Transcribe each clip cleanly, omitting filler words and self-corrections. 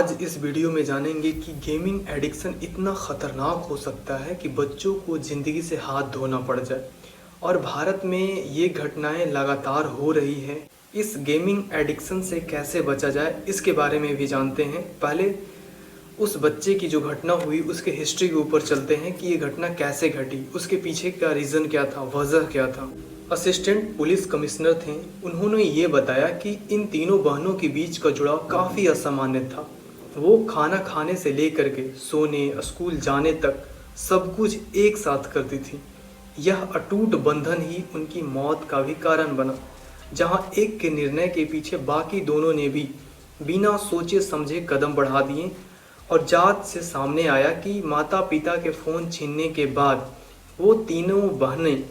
आज इस वीडियो में जानेंगे कि गेमिंग एडिक्शन इतना ख़तरनाक हो सकता है कि बच्चों को ज़िंदगी से हाथ धोना पड़ जाए। और भारत में ये घटनाएं लगातार हो रही हैं। इस गेमिंग एडिक्शन से कैसे बचा जाए इसके बारे में भी जानते हैं। पहले उस बच्चे की जो घटना हुई उसके हिस्ट्री के ऊपर चलते हैं कि ये घटना कैसे घटी, उसके पीछे का रीज़न क्या था, वजह क्या था। असिस्टेंट पुलिस कमिश्नर थे, उन्होंने ये बताया कि इन तीनों बहनों के बीच का जुड़ाव काफ़ी असामान्य था। वो खाना खाने से लेकर के सोने, स्कूल जाने तक सब कुछ एक साथ करती थी। यह अटूट बंधन ही उनकी मौत का भी कारण बना, जहां एक के निर्णय के पीछे बाकी दोनों ने भी बिना सोचे समझे कदम बढ़ा दिए। और जांच से सामने आया कि माता पिता के फ़ोन छीनने के बाद वो तीनों बहनें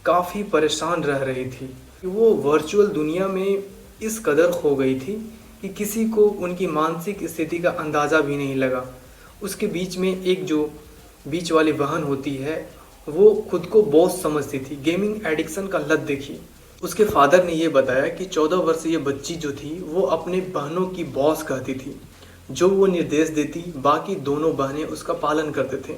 काफ़ी परेशान रह रही थी। वो वर्चुअल दुनिया में इस कदर खो गई थी कि किसी को उनकी मानसिक स्थिति का अंदाज़ा भी नहीं लगा। उसके बीच में एक जो बीच वाली बहन होती है वो खुद को बॉस समझती थी। गेमिंग एडिक्शन का लत देखिए। उसके फादर ने ये बताया कि 14 वर्षीय बच्ची जो थी वो अपने बहनों की बॉस कहती थी। जो वो निर्देश देती बाकी दोनों बहनें उसका पालन करते थे।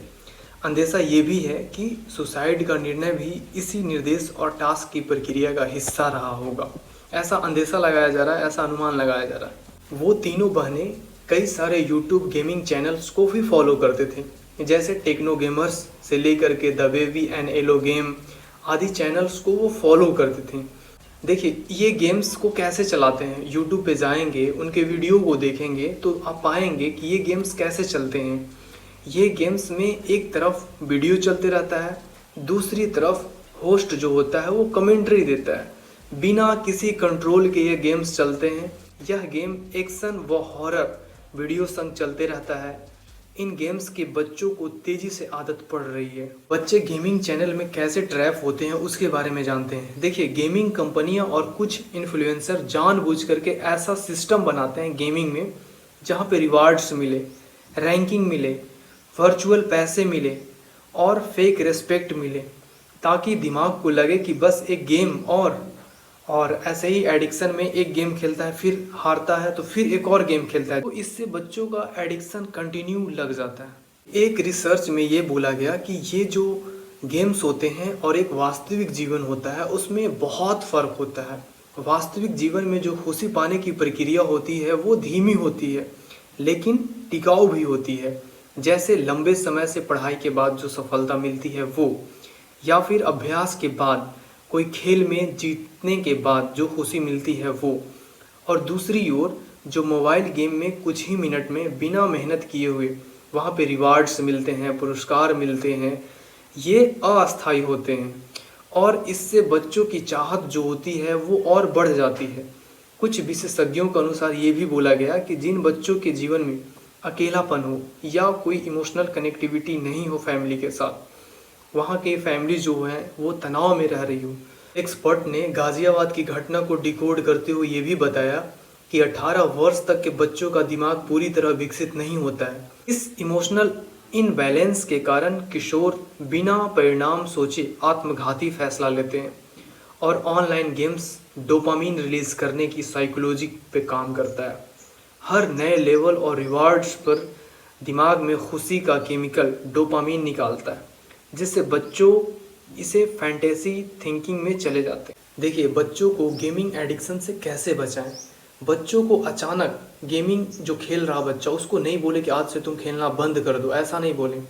अंदेशा ये भी है कि सुसाइड का निर्णय भी इसी निर्देश और टास्क की प्रक्रिया का हिस्सा रहा होगा। ऐसा अंदेशा लगाया जा रहा है, ऐसा अनुमान लगाया जा रहा है। वो तीनों बहनें कई सारे यूट्यूब गेमिंग चैनल्स को भी फॉलो करते थे, जैसे टेक्नो गेमर्स से लेकर के द बेबी एंड एलो गेम आदि चैनल्स को वो फॉलो करते थे। देखिए ये गेम्स को कैसे चलाते हैं, यूट्यूब पे जाएंगे, उनके वीडियो को देखेंगे तो आप पाएंगे कि ये गेम्स कैसे चलते हैं। ये गेम्स में एक तरफ वीडियो चलते रहता है, दूसरी तरफ होस्ट जो होता है वो कमेंट्री देता है। बिना किसी कंट्रोल के ये गेम्स चलते हैं। यह गेम एक्शन व हॉरर वीडियो संग चलते रहता है। इन गेम्स के बच्चों को तेजी से आदत पड़ रही है। बच्चे गेमिंग चैनल में कैसे ट्रैप होते हैं उसके बारे में जानते हैं। देखिए गेमिंग कंपनियां और कुछ इन्फ्लुएंसर जानबूझ करके ऐसा सिस्टम बनाते हैं गेमिंग में जहां पे रिवार्ड्स मिले, रैंकिंग मिले, वर्चुअल पैसे मिले और फेक रिस्पेक्ट मिले, ताकि दिमाग को लगे कि बस एक गेम और ऐसे ही एडिक्शन में एक गेम खेलता है, फिर हारता है तो फिर एक और गेम खेलता है, तो इससे बच्चों का एडिक्शन कंटिन्यू लग जाता है। एक रिसर्च में ये बोला गया कि ये जो गेम्स होते हैं और एक वास्तविक जीवन होता है उसमें बहुत फ़र्क होता है। वास्तविक जीवन में जो खुशी पाने की प्रक्रिया होती है वो धीमी होती है लेकिन टिकाऊ भी होती है। जैसे लंबे समय से पढ़ाई के बाद जो सफलता मिलती है वो, या फिर अभ्यास के बाद कोई खेल में जीतने के बाद जो खुशी मिलती है वो। और दूसरी ओर जो मोबाइल गेम में कुछ ही मिनट में बिना मेहनत किए हुए वहाँ पे रिवार्ड्स मिलते हैं, पुरस्कार मिलते हैं, ये अस्थायी होते हैं और इससे बच्चों की चाहत जो होती है वो और बढ़ जाती है। कुछ विशेषज्ञों के अनुसार ये भी बोला गया कि जिन बच्चों के जीवन में अकेलापन हो या कोई इमोशनल कनेक्टिविटी नहीं हो फैमिली के साथ, वहाँ की फैमिली जो है वो तनाव में रह रही हो। एक्सपर्ट ने गाजियाबाद की घटना को डिकोड करते हुए ये भी बताया कि 18 वर्ष तक के बच्चों का दिमाग पूरी तरह विकसित नहीं होता है। इस इमोशनल इनबैलेंस के कारण किशोर बिना परिणाम सोचे आत्मघाती फैसला लेते हैं। और ऑनलाइन गेम्स डोपामीन रिलीज करने की साइकोलॉजी पे काम करता है। हर नए लेवल और रिवार्ड्स पर दिमाग में खुशी का केमिकल डोपामीन निकालता है, जिससे बच्चों इसे फैंटेसी थिंकिंग में चले जाते हैं। देखिए बच्चों को गेमिंग एडिक्शन से कैसे बचाएं। बच्चों को अचानक गेमिंग जो खेल रहा बच्चा उसको नहीं बोले कि आज से तुम खेलना बंद कर दो, ऐसा नहीं बोलें।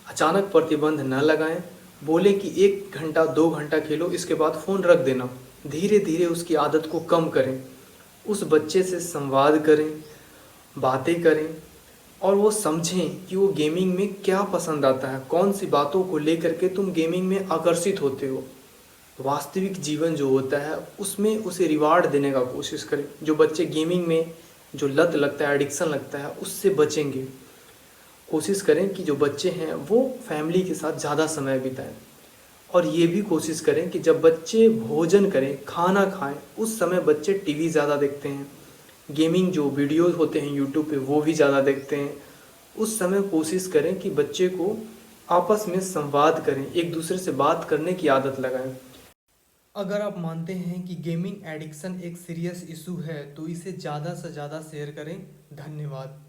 अचानक प्रतिबंध न लगाएं, बोले कि 1 घंटा 2 घंटा खेलो, इसके बाद फ़ोन रख देना। धीरे धीरे उसकी आदत को कम करें, उस बच्चे से संवाद करें, बातें करें और वो समझें कि वो गेमिंग में क्या पसंद आता है, कौन सी बातों को लेकर के तुम गेमिंग में आकर्षित होते हो। वास्तविक जीवन जो होता है उसमें उसे रिवार्ड देने का कोशिश करें। जो बच्चे गेमिंग में जो लत लगता है, एडिक्शन लगता है, उससे बचेंगे। कोशिश करें कि जो बच्चे हैं वो फैमिली के साथ ज़्यादा समय बिताएं। और ये भी कोशिश करें कि जब बच्चे भोजन करें, खाना खाएं, उस समय बच्चे टीवी ज़्यादा देखते हैं, गेमिंग जो वीडियोस होते हैं यूट्यूब पे वो भी ज़्यादा देखते हैं। उस समय कोशिश करें कि बच्चे को आपस में संवाद करें, एक दूसरे से बात करने की आदत लगाएं। अगर आप मानते हैं कि गेमिंग एडिक्शन एक सीरियस इशू है तो इसे ज़्यादा से ज़्यादा शेयर करें। धन्यवाद।